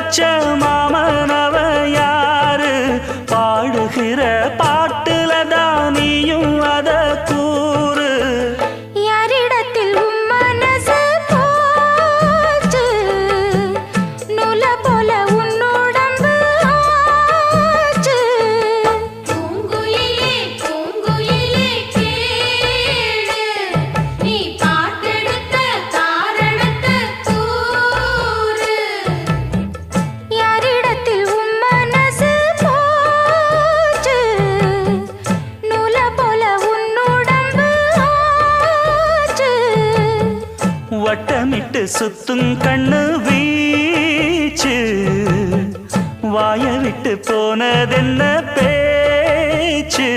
வச்ச மாமனவ யாரு பாடுகிற பாட்டுல தானியும் அத கூறு யாரிடத்தில் உன் மனசு போச்சு நூல போல உன் உடம்பு ஆச்சு பூங்குயிலே பூங்குயிலே கேளு நீ பாட்டெடுத்த காரணத்தை கூறு யாரிடத்தில் உன் மனசு போச்சு நூல போல உன் உடம்பு ஆச்சு வட்டமிட்டு சுத்தும் கண்ணு வீச்சு வாய விட்டு போனதென்ன பேச்சு